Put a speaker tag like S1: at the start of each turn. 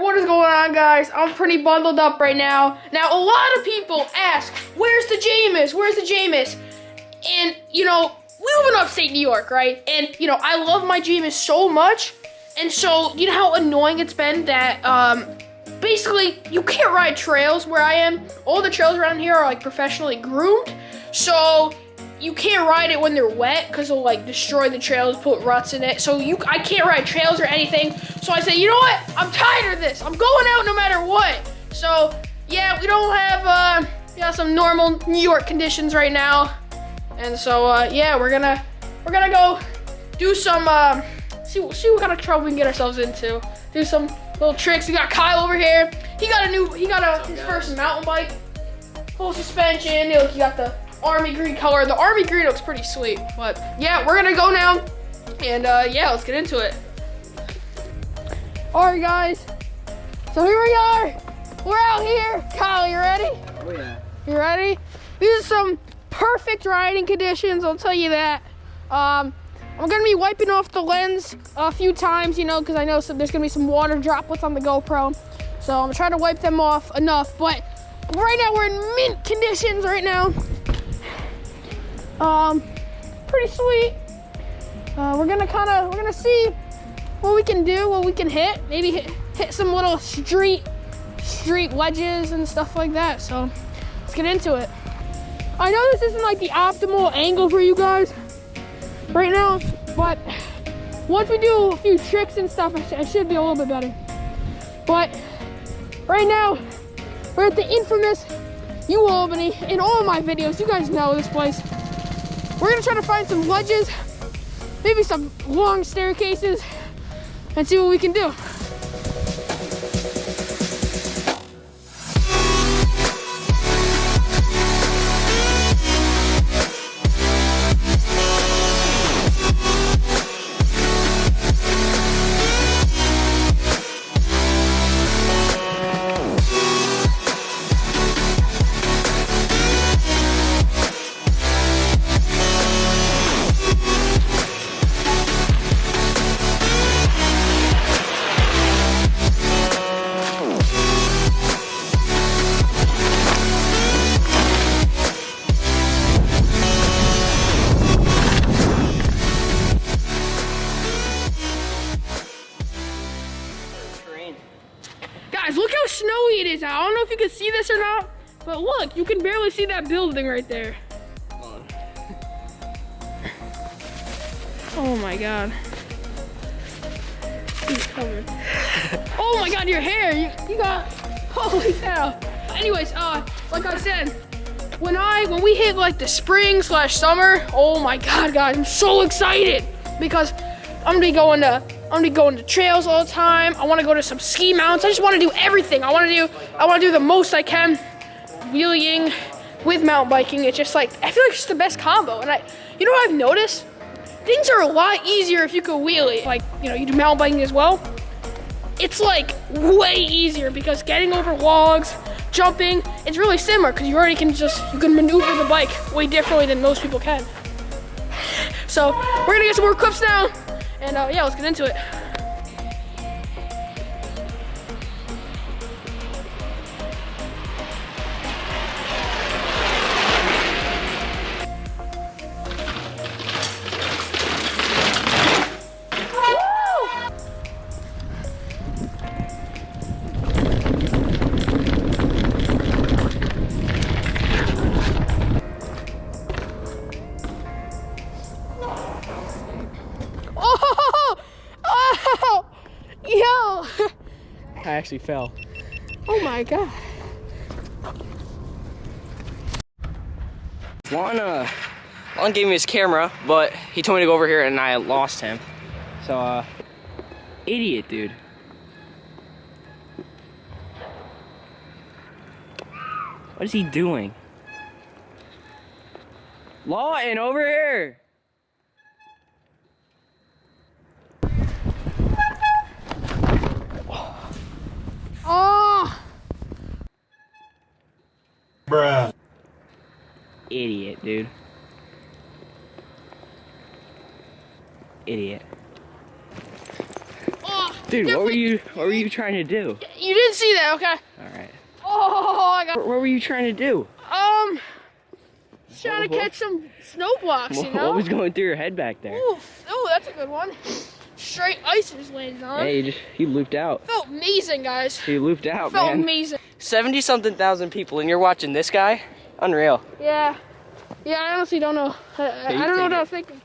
S1: What is going on, guys? I'm pretty bundled up right now. Now, a lot of people ask, where's the Jamis? Where's the Jamis? And, you know, we live in upstate New York, right? And, you know, I love my Jamis so much. And so, you know how annoying it's been that, basically, you can't ride trails where I am. All the trails around here are, like, professionally groomed. So, you can't ride it when they're wet because it'll, like, destroy the trails, put ruts in it. So, I can't ride trails or anything. So, I said, you know what? I'm tired of this. I'm going out no matter what. So, yeah, we don't have, some normal New York conditions right now. And so, yeah, we're gonna go do some, see what kind of trouble we can get ourselves into. Do some little tricks. We got Kyle over here. He got his first mountain bike. Full suspension. Look, you got the army green color. The army green looks pretty sweet. But yeah, we're gonna go now. And yeah, let's get into it. All right, guys. So here we are. We're out here. Kyle, you ready?
S2: Oh yeah.
S1: You ready? These are some perfect riding conditions, I'll tell you that. I'm gonna be wiping off the lens a few times, you know, because I know there's gonna be some water droplets on the GoPro. So I'm trying to wipe them off enough, but right now we're in mint conditions right now. Pretty sweet. We're gonna see what we can do, what we can hit. Maybe hit some little street wedges and stuff like that. So let's get into it. I know this isn't like the optimal angle for you guys right now, but once we do a few tricks and stuff, it should be a little bit better. But right now, we're at the infamous New Albany. In all of my videos, you guys know this place. We're gonna try to find some ledges, maybe some long staircases, and see what we can do. Guys, look how snowy it is out. I don't know if you can see this or not, but look, you can barely see that building right there. Oh my God. He's covered. Oh my God, your hair, you got, holy cow. Anyways, like I said, when we hit like the spring/summer, oh my God, guys, I'm so excited because I'm gonna be going to trails all the time. I want to go to some ski mounts. I just want to do everything. I want to do the most I can. Wheeling with mountain biking. It's just like, I feel like it's the best combo. And you know what I've noticed? Things are a lot easier if you can wheelie. Like, you know, you do mountain biking as well. It's like way easier because getting over logs, jumping, it's really similar because you can maneuver the bike way differently than most people can. So we're gonna get some more clips now. And yeah, let's get into it.
S2: I actually fell.
S1: Oh my God.
S2: Lawton gave me his camera, but he told me to go over here and I lost him. So, idiot, dude. What is he doing? Lawton, over here!
S1: Oh!
S3: Bruh.
S2: Idiot, dude. Idiot.
S1: Oh!
S2: Dude, what were you trying to do?
S1: You didn't see that, okay?
S2: All right.
S1: Oh, I got.
S2: What were you trying to do?
S1: Trying to catch some snow blocks, you know?
S2: What was going through your head back there?
S1: Ooh, that's a good one. Straight ice just landed on.
S2: Hey, he looped out.
S1: Felt amazing, guys.
S2: He looped out,
S1: Felt
S2: man.
S1: amazing.
S2: 70-something thousand people, and you're watching this guy? Unreal.
S1: Yeah. Yeah, I honestly don't know. I don't know what I was thinking.